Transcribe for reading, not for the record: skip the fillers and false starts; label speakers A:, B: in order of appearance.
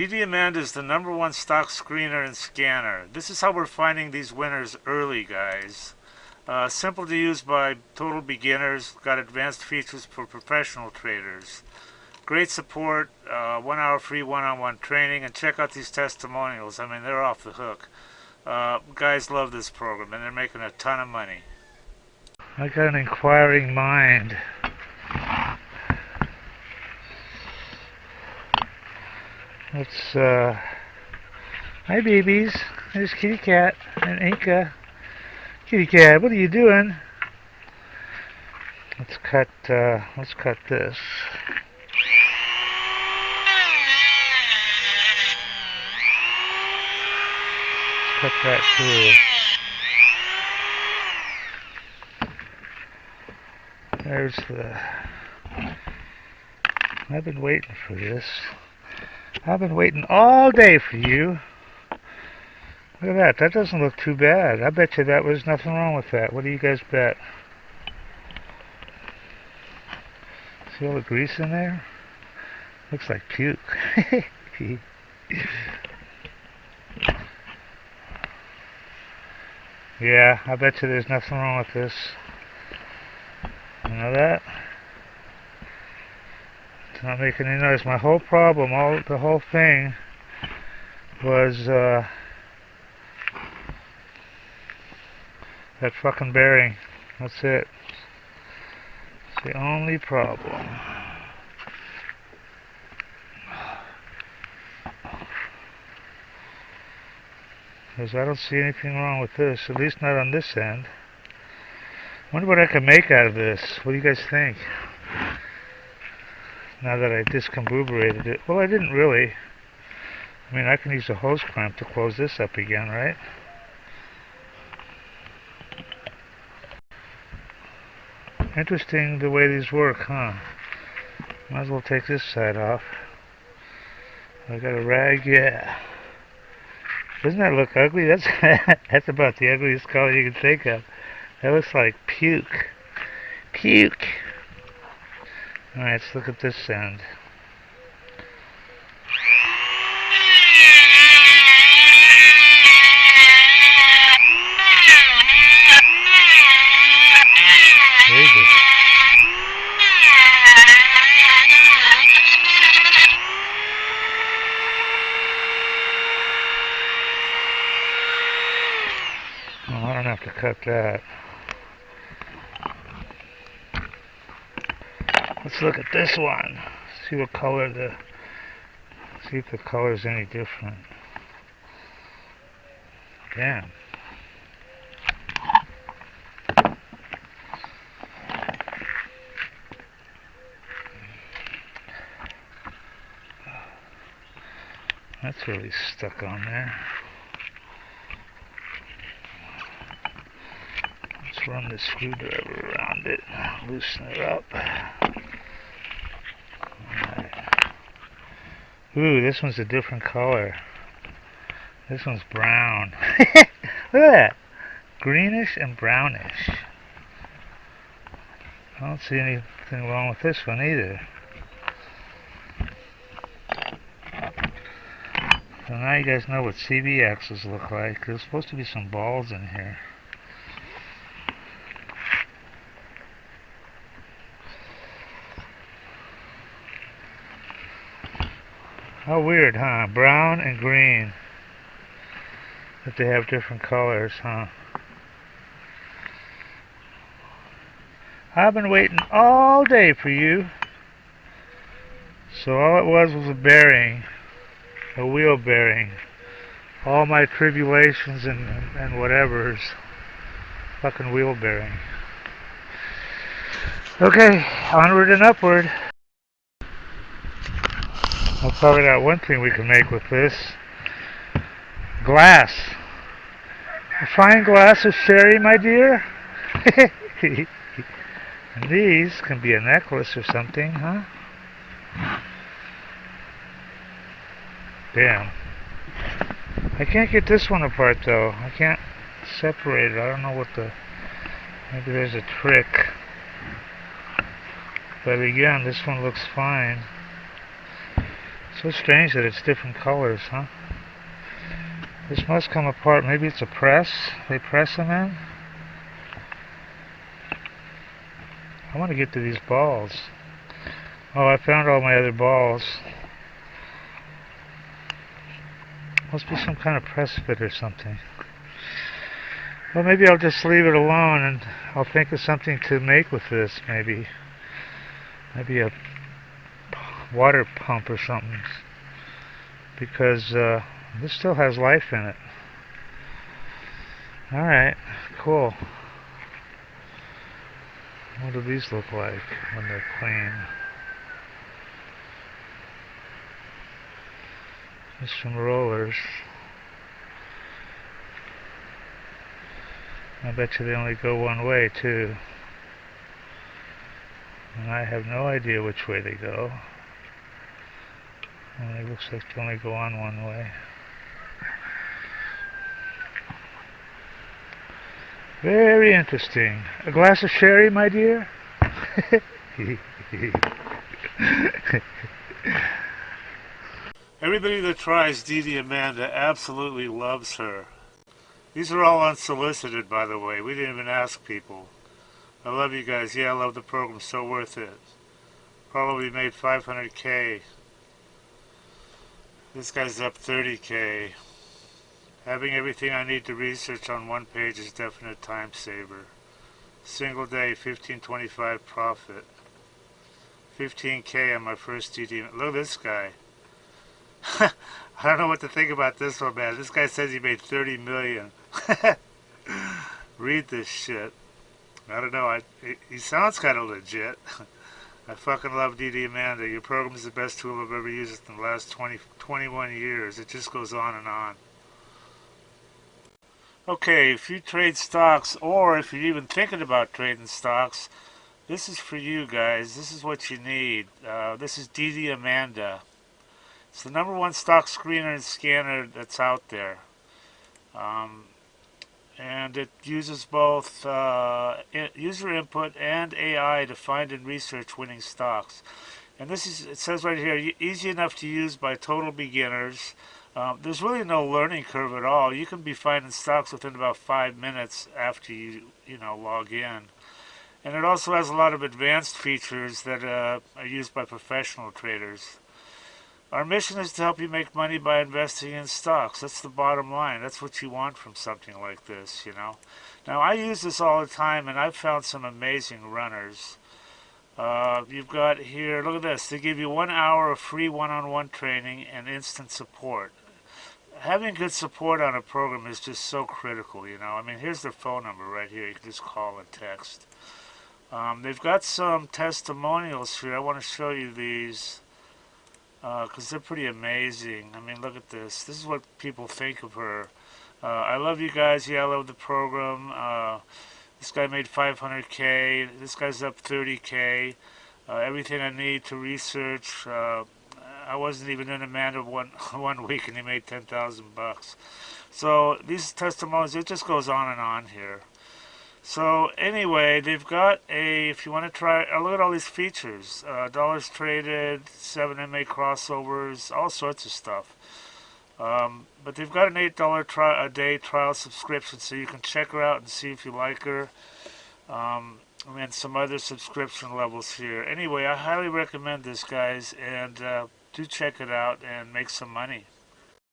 A: DDAmanda is the #1 stock screener and scanner. This is how we're finding these winners early, guys. Simple to use by total beginners. Got advanced features for professional traders. Great support, 1 hour free one-on-one training, and check out these testimonials. I mean, they're off the hook. Guys love this program, and they're making a ton of money. I got an inquiring mind. Let's, hi babies. There's Kitty Cat and Inca. Kitty Cat, what are you doing? Let's cut this. Cut that too. There's the... I've been waiting for this. I've been waiting all day for you. Look at that. That doesn't look too bad. I bet you that was nothing wrong with that. What do you guys bet? See all the grease in there? Looks like puke. Yeah, I bet you there's nothing wrong with this. You know that? It's not making any noise. My whole problem, the whole thing was that fucking bearing. That's it. It's the only problem. Because I don't see anything wrong with this, at least not on this end. Wonder what I can make out of this. What do you guys think? Now that I discombobulated it. Well, I didn't really. I mean, I can use a hose clamp to close this up again, right? Interesting the way these work, huh? Might as well take this side off. I got a rag, yeah. Doesn't that look ugly? That's that's about the ugliest color you can think of. That looks like puke. Puke. Alright, let's look at this end. Jesus. Oh, I don't have to cut that. Let's look at this one. See what color see if the color is any different. Damn. That's really stuck on there. Let's run the screwdriver around it, loosen it up. Ooh, this one's a different color. This one's brown. Look at that. Greenish and brownish. I don't see anything wrong with this one either. So now you guys know what CV axles look like. There's supposed to be some balls in here. How weird, huh? Brown and green. That they have different colors, huh? I've been waiting all day for you. So all it was a bearing. A wheel bearing. All my tribulations and whatevers. Fucking wheel bearing. Okay, onward and upward. I'll probably got one thing we can make with this. Glass. A fine glass of sherry, my dear. And these can be a necklace or something, huh? Damn. I can't get this one apart though. I can't separate it. I don't know what maybe there's a trick. But again, this one looks fine. So strange that it's different colors, huh? This must come apart. Maybe it's a press. They press them in? I want to get to these balls. Oh, I found all my other balls. Must be some kind of press fit or something. Well, maybe I'll just leave it alone and I'll think of something to make with this, maybe. Maybe a water pump or something. Because this still has life in it. Alright, cool. What do these look like when they're clean? Just some rollers. I bet you they only go one way too. And I have no idea which way they go. And it looks like they only go on one way. Very interesting. A glass of sherry, my dear? Everybody that tries DDAmanda absolutely loves her. These are all unsolicited, by the way. We didn't even ask people. I love you guys. Yeah, I love the program. So worth it. Probably made 500K. This guy's up 30K. Having everything I need to research on one page is definite time saver. Single day, 1525 profit. 15K on my first DD. Look at this guy. I don't know what to think about this one, man. This guy says he made 30 million. Read this shit. I don't know. He sounds kind of legit. I fucking love DDAmanda. Your program is the best tool I've ever used in the last 21 years. It just goes on and on. Okay, if you trade stocks, or if you're even thinking about trading stocks, this is for you guys. This is what you need. This is DDAmanda. It's the #1 stock screener and scanner that's out there. And it uses both user input and AI to find and research winning stocks. And this is, it says right here, easy enough to use by total beginners. There's really no learning curve at all. You can be finding stocks within about 5 minutes after you log in. And it also has a lot of advanced features that are used by professional traders. Our mission is to help you make money by investing in stocks. That's the bottom line. That's what you want from something like this, Now, I use this all the time, and I've found some amazing runners. You've got here, look at this. They give you 1 hour of free one-on-one training and instant support. Having good support on a program is just so critical, I mean, here's their phone number right here. You can just call and text. They've got some testimonials here. I want to show you these because they're pretty amazing. I mean, look at this. This is what people think of her. I love you guys. Yeah, I love the program. This guy made 500K. This guy's up 30K. Everything I need to research. I wasn't even in Amanda one week, and he made 10,000 bucks. So these testimonials, it just goes on and on here. So anyway, they've got if you want to try, look at all these features. Dollars traded, 7 MA crossovers, all sorts of stuff. But they've got an $8 a day trial subscription, so you can check her out and see if you like her. And some other subscription levels here. Anyway, I highly recommend this, guys, and do check it out and make some money.